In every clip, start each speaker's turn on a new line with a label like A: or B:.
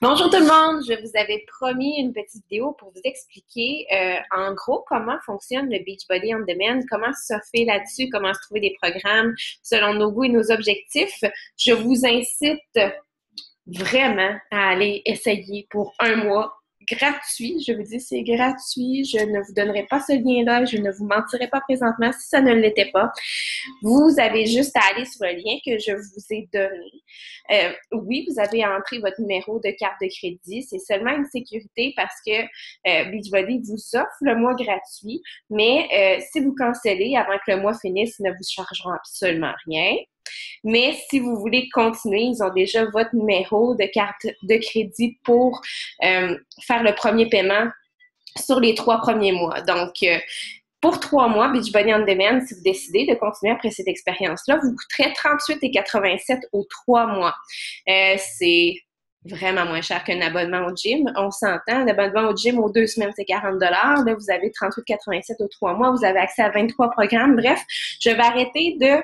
A: Bonjour tout le monde, je vous avais promis une petite vidéo pour vous expliquer en gros comment fonctionne le Beachbody On Demand, comment surfer là-dessus, comment se trouver des programmes selon nos goûts et nos objectifs. Je vous incite vraiment à aller essayer pour un mois gratuit. Je vous dis, c'est gratuit. Je ne vous donnerai pas ce lien-là. Je ne vous mentirai pas présentement si ça ne l'était pas. Vous avez juste à aller sur le lien que je vous ai donné. Oui, vous avez à entrer votre numéro de carte de crédit. C'est seulement une sécurité parce que Beachbody vous offre le mois gratuit, mais si vous cancellez avant que le mois finisse, ils ne vous chargeront absolument rien. Mais si vous voulez continuer, ils ont déjà votre numéro de carte de crédit pour faire le premier paiement sur les 3 premiers mois. Donc, pour 3 mois, Beachbody On Demand, si vous décidez de continuer après cette expérience-là, vous coûterez 38,87 aux 3 mois. C'est vraiment moins cher qu'un abonnement au gym. On s'entend, l'abonnement au gym aux 2 semaines, c'est 40 $. Là, vous avez 38,87 aux 3 mois. Vous avez accès à 23 programmes. Bref, je vais arrêter de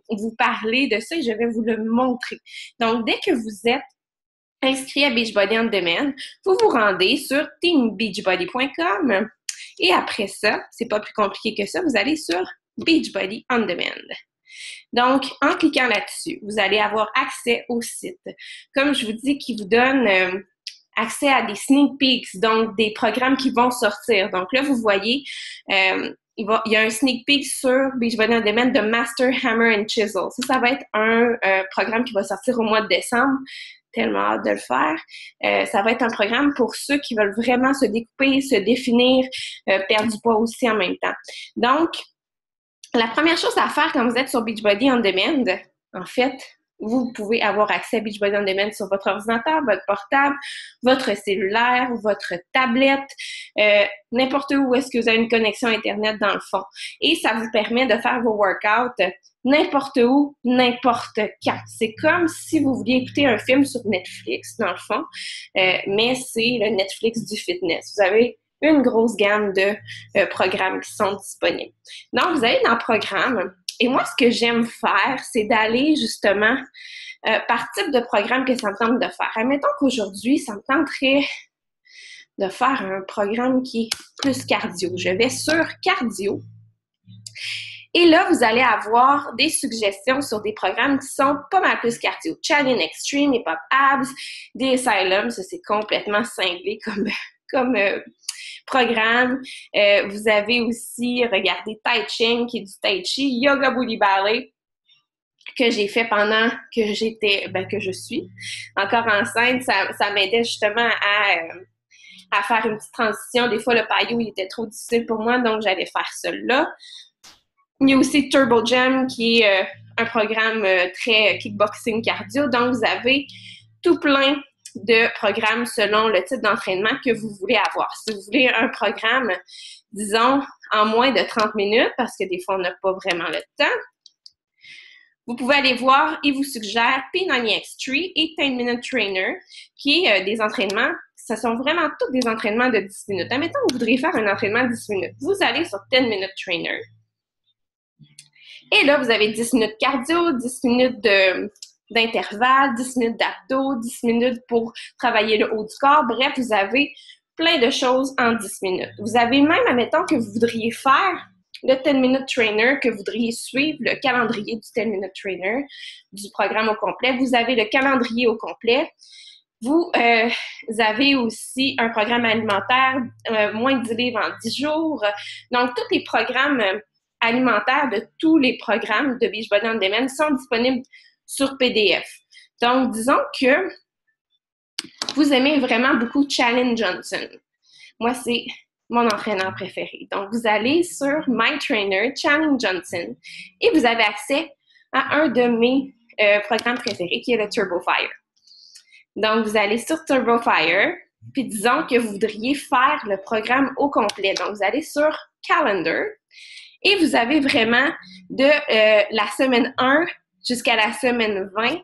A: vous parler de ça et je vais vous le montrer. Donc, dès que vous êtes inscrit à Beachbody On Demand, vous vous rendez sur teambeachbody.com et après ça, c'est pas plus compliqué que ça, vous allez sur Beachbody On Demand. Donc, en cliquant là-dessus, vous allez avoir accès au site. Comme je vous dis, qui vous donne accès à des sneak peeks, donc des programmes qui vont sortir. Donc là, vous voyez, il y a un sneak peek sur Beachbody On Demand de Master Hammer and Chisel. Ça va être un programme qui va sortir au mois de décembre. Tellement hâte de le faire. Ça va être un programme pour ceux qui veulent vraiment se découper, se définir, perdre du poids aussi en même temps. Donc, la première chose à faire quand vous êtes sur Beachbody On Demand, en fait, vous pouvez avoir accès à Beachbody On Demand sur votre ordinateur, votre portable, votre cellulaire, votre tablette, n'importe où est-ce que vous avez une connexion Internet dans le fond. Et ça vous permet de faire vos workouts n'importe où, n'importe quand. C'est comme si vous vouliez écouter un film sur Netflix, dans le fond, mais c'est le Netflix du fitness. Vous avez une grosse gamme de programmes qui sont disponibles. Donc, vous allez dans le programme. Et moi, ce que j'aime faire, c'est d'aller justement par type de programme que ça me tente de faire. Admettons qu'aujourd'hui, ça me tenterait de faire un programme qui est plus cardio. Je vais sur cardio. Et là, vous allez avoir des suggestions sur des programmes qui sont pas mal plus cardio. Challenge Extreme, Hip Hop Abs, des Asylum, ça c'est complètement cinglé comme programme. Vous avez aussi, regardez, Tai Chi, qui est du Tai Chi, Yoga Booty Ballet, que j'ai fait pendant que que je suis encore enceinte. Ça m'aidait justement à faire une petite transition. Des fois, le paillot, il était trop difficile pour moi, donc j'allais faire cela. Il y a aussi Turbo Gym, qui est un programme très kickboxing cardio. Donc, vous avez tout plein de programmes selon le type d'entraînement que vous voulez avoir. Si vous voulez un programme, disons, en moins de 30 minutes, parce que des fois, on n'a pas vraiment le temps, vous pouvez aller voir, il vous suggère P90X3 et 10 Minute Trainer, qui est des entraînements, ce sont vraiment tous des entraînements de 10 minutes. Admettons que vous voudriez faire un entraînement de 10 minutes. Vous allez sur 10 Minute Trainer. Et là, vous avez 10 minutes cardio, 10 minutes d'intervalle, 10 minutes d'abdos, 10 minutes pour travailler le haut du corps. Bref, vous avez plein de choses en 10 minutes. Vous avez même, admettons que vous voudriez faire le 10 Minute Trainer, que vous voudriez suivre le calendrier du 10 Minute Trainer, du programme au complet. Vous avez le calendrier au complet. Vous avez aussi un programme alimentaire, moins de 10 livres en 10 jours. Donc, tous les programmes alimentaires de tous les programmes de Beachbody On Demand sont disponibles sur PDF. Donc, disons que vous aimez vraiment beaucoup Challenge Johnson. Moi, c'est mon entraîneur préféré. Donc, vous allez sur My Trainer, Challenge Johnson, et vous avez accès à un de mes programmes préférés, qui est le Turbo Fire. Donc, vous allez sur Turbo Fire, puis disons que vous voudriez faire le programme au complet. Donc, vous allez sur Calendar, et vous avez vraiment de la semaine 1 jusqu'à la semaine 20,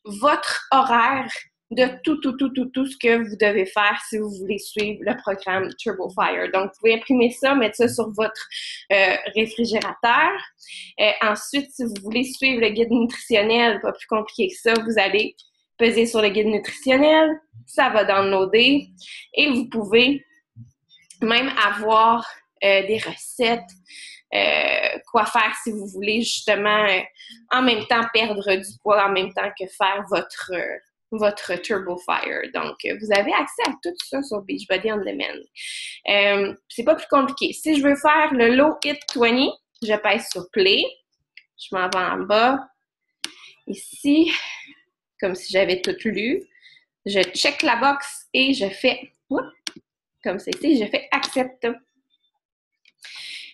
A: votre horaire de tout ce que vous devez faire si vous voulez suivre le programme Turbo Fire. Donc, vous pouvez imprimer ça, mettre ça sur votre réfrigérateur. Ensuite, si vous voulez suivre le guide nutritionnel, pas plus compliqué que ça, vous allez peser sur le guide nutritionnel, ça va downloader et vous pouvez même avoir des recettes, quoi faire si vous voulez justement en même temps perdre du poids, en même temps que faire votre Turbo Fire. Donc, vous avez accès à tout ça sur Beachbody On Demand. C'est pas plus compliqué. Si je veux faire le Low Hit 20, je pèse sur Play. Je m'en vais en bas. Ici, comme si j'avais tout lu. Je check la box et je fais, comme c'est ici, je fais Accept.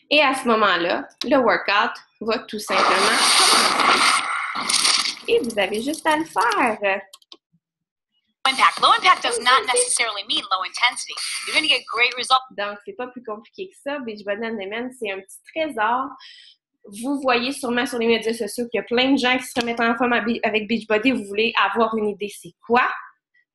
A: Et à ce moment-là, le workout va tout simplement commencer. Et vous avez juste à le faire.
B: Impact. Low impact does not necessarily mean low intensity. You're going to get great results.
A: Donc, c'est pas plus compliqué que ça. Beachbody On Demand, c'est un petit trésor. Vous voyez sûrement sur les médias sociaux qu'il y a plein de gens qui se remettent en forme avec Beachbody. Vous voulez avoir une idée, c'est quoi?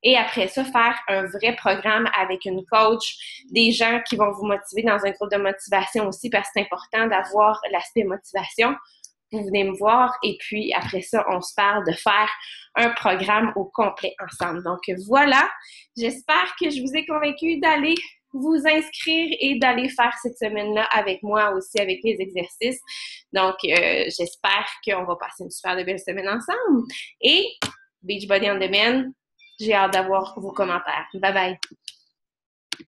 A: Et après ça, faire un vrai programme avec une coach, des gens qui vont vous motiver dans un groupe de motivation aussi, parce que c'est important d'avoir l'aspect motivation. Vous venez me voir et puis après ça, on se parle de faire un programme au complet ensemble. Donc voilà, j'espère que je vous ai convaincu d'aller vous inscrire et d'aller faire cette semaine-là avec moi aussi, avec les exercices. Donc, j'espère qu'on va passer une super belle semaine ensemble. Et Beachbody On Demand, j'ai hâte d'avoir vos commentaires. Bye bye!